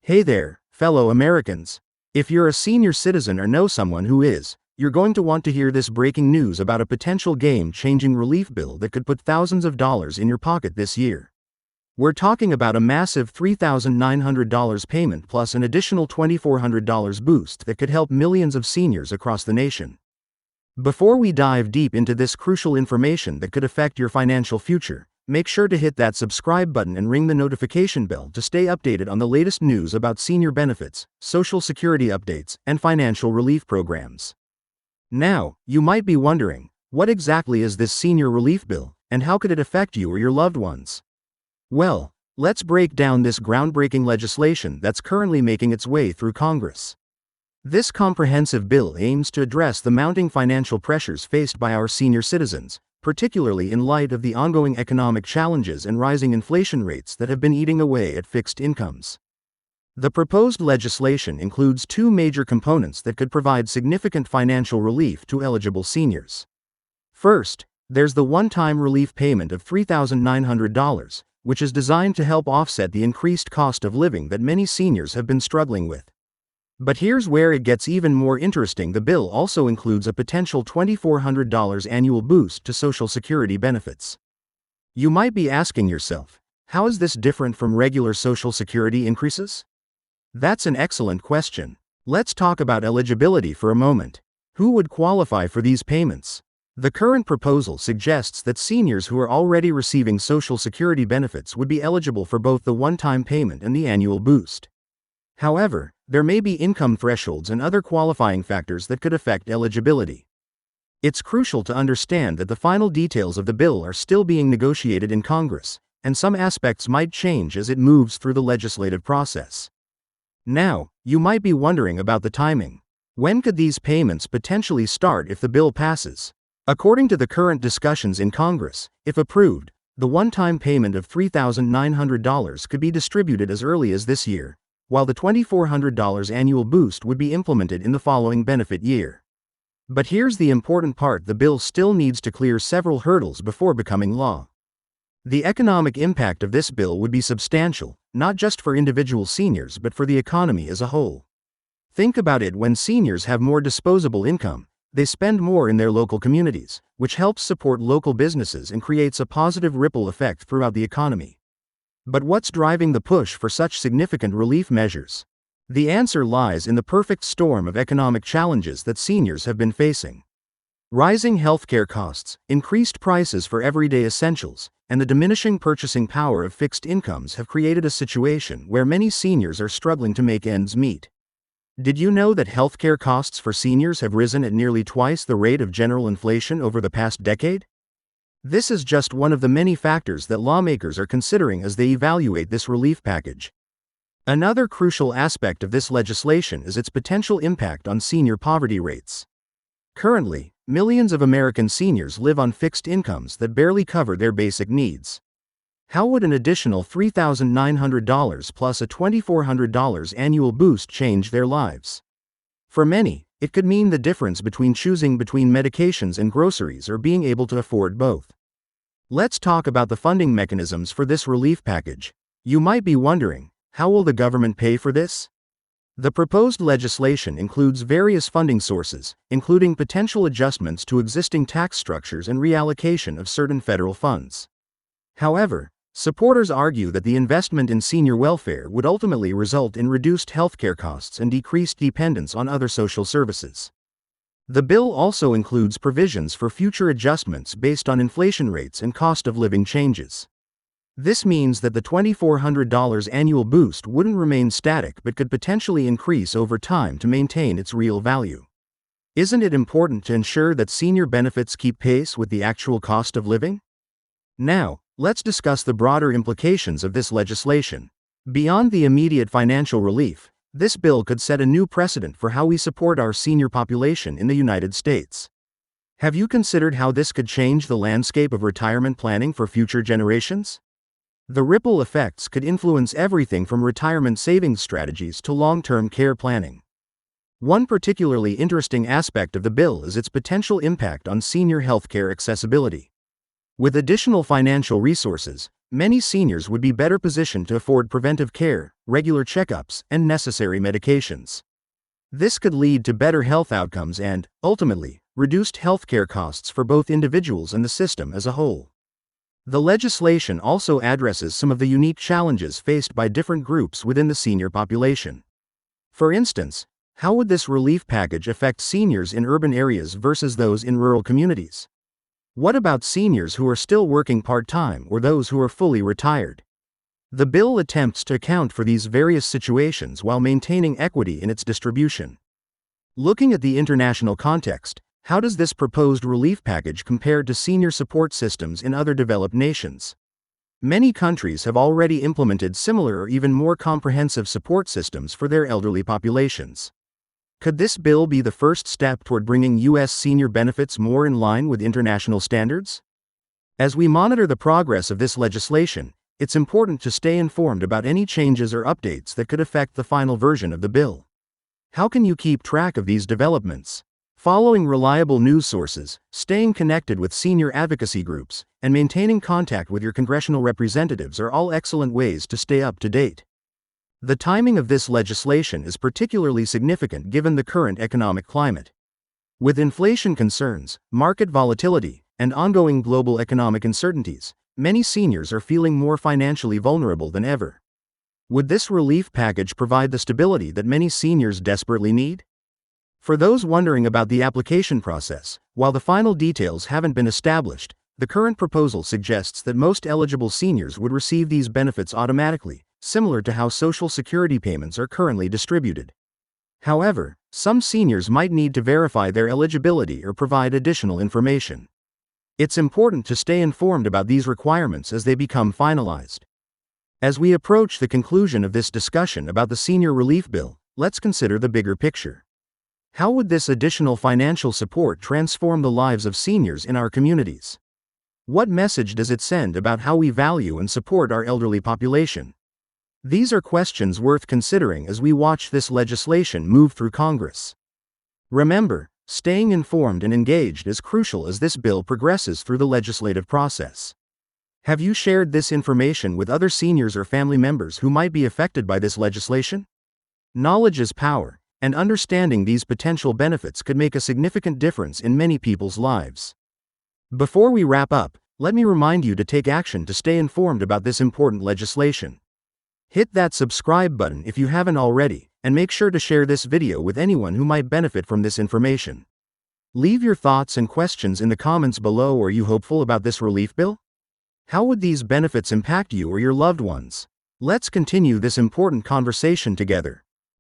Hey there, fellow Americans. If you're a senior citizen or know someone who is, you're going to want to hear this breaking news about a potential game-changing relief bill that could put thousands of dollars in your pocket this year. We're talking about a massive $3,900 payment plus an additional $2,400 boost that could help millions of seniors across the nation. Before we dive deep into this crucial information that could affect your financial future, make sure to hit that subscribe button and ring the notification bell to stay updated on the latest news about senior benefits, Social Security updates, and financial relief programs. Now, you might be wondering, what exactly is this senior relief bill, and how could it affect you or your loved ones? Well, let's break down this groundbreaking legislation that's currently making its way through Congress. This comprehensive bill aims to address the mounting financial pressures faced by our senior citizens, particularly in light of the ongoing economic challenges and rising inflation rates that have been eating away at fixed incomes. The proposed legislation includes two major components that could provide significant financial relief to eligible seniors. First, there's the one-time relief payment of $3,900, which is designed to help offset the increased cost of living that many seniors have been struggling with. But here's where it gets even more interesting. The bill also includes a potential $2,400 annual boost to Social Security benefits. You might be asking yourself, how is this different from regular Social Security increases? That's an excellent question. Let's talk about eligibility for a moment. Who would qualify for these payments? The current proposal suggests that seniors who are already receiving Social Security benefits would be eligible for both the one-time payment and the annual boost. However, there may be income thresholds and other qualifying factors that could affect eligibility. It's crucial to understand that the final details of the bill are still being negotiated in Congress, and some aspects might change as it moves through the legislative process. Now, you might be wondering about the timing. When could these payments potentially start if the bill passes? According to the current discussions in Congress, if approved, the one-time payment of $3,900 could be distributed as early as this year, while the $2,400 annual boost would be implemented in the following benefit year. But here's the important part: the bill still needs to clear several hurdles before becoming law. The economic impact of this bill would be substantial, not just for individual seniors but for the economy as a whole. Think about it: when seniors have more disposable income, they spend more in their local communities, which helps support local businesses and creates a positive ripple effect throughout the economy. But what's driving the push for such significant relief measures? The answer lies in the perfect storm of economic challenges that seniors have been facing. Rising healthcare costs, increased prices for everyday essentials, and the diminishing purchasing power of fixed incomes have created a situation where many seniors are struggling to make ends meet. Did you know that healthcare costs for seniors have risen at nearly twice the rate of general inflation over the past decade? This is just one of the many factors that lawmakers are considering as they evaluate this relief package. Another crucial aspect of this legislation is its potential impact on senior poverty rates. Currently, millions of American seniors live on fixed incomes that barely cover their basic needs. How would an additional $3,900 plus a $2,400 annual boost change their lives? For many, it could mean the difference between choosing between medications and groceries or being able to afford both. Let's talk about the funding mechanisms for this relief package. You might be wondering, how will the government pay for this? The proposed legislation includes various funding sources, including potential adjustments to existing tax structures and reallocation of certain federal funds. However, supporters argue that the investment in senior welfare would ultimately result in reduced healthcare costs and decreased dependence on other social services. The bill also includes provisions for future adjustments based on inflation rates and cost of living changes. This means that the $2,400 annual boost wouldn't remain static but could potentially increase over time to maintain its real value. Isn't it important to ensure that senior benefits keep pace with the actual cost of living? Now, let's discuss the broader implications of this legislation. Beyond the immediate financial relief, this bill could set a new precedent for how we support our senior population in the United States. Have you considered how this could change the landscape of retirement planning for future generations? The ripple effects could influence everything from retirement savings strategies to long-term care planning. One particularly interesting aspect of the bill is its potential impact on senior healthcare accessibility. With additional financial resources, many seniors would be better positioned to afford preventive care, regular checkups, and necessary medications. This could lead to better health outcomes and, ultimately, reduced healthcare costs for both individuals and the system as a whole. The legislation also addresses some of the unique challenges faced by different groups within the senior population. For instance, how would this relief package affect seniors in urban areas versus those in rural communities? What about seniors who are still working part-time or those who are fully retired? The bill attempts to account for these various situations while maintaining equity in its distribution. Looking at the international context, how does this proposed relief package compare to senior support systems in other developed nations? Many countries have already implemented similar or even more comprehensive support systems for their elderly populations. Could this bill be the first step toward bringing U.S. senior benefits more in line with international standards? As we monitor the progress of this legislation, it's important to stay informed about any changes or updates that could affect the final version of the bill. How can you keep track of these developments? Following reliable news sources, staying connected with senior advocacy groups, and maintaining contact with your congressional representatives are all excellent ways to stay up to date. The timing of this legislation is particularly significant given the current economic climate. With inflation concerns, market volatility, and ongoing global economic uncertainties, many seniors are feeling more financially vulnerable than ever. Would this relief package provide the stability that many seniors desperately need? For those wondering about the application process, while the final details haven't been established, the current proposal suggests that most eligible seniors would receive these benefits automatically, similar to how Social Security payments are currently distributed. However, some seniors might need to verify their eligibility or provide additional information. It's important to stay informed about these requirements as they become finalized. As we approach the conclusion of this discussion about the Senior Relief Bill, let's consider the bigger picture. How would this additional financial support transform the lives of seniors in our communities? What message does it send about how we value and support our elderly population? These are questions worth considering as we watch this legislation move through Congress. Remember, staying informed and engaged is crucial as this bill progresses through the legislative process. Have you shared this information with other seniors or family members who might be affected by this legislation? Knowledge is power, and understanding these potential benefits could make a significant difference in many people's lives. Before we wrap up, let me remind you to take action to stay informed about this important legislation. Hit that subscribe button if you haven't already, and make sure to share this video with anyone who might benefit from this information. Leave your thoughts and questions in the comments below. Are you hopeful about this relief bill? How would these benefits impact you or your loved ones? Let's continue this important conversation together.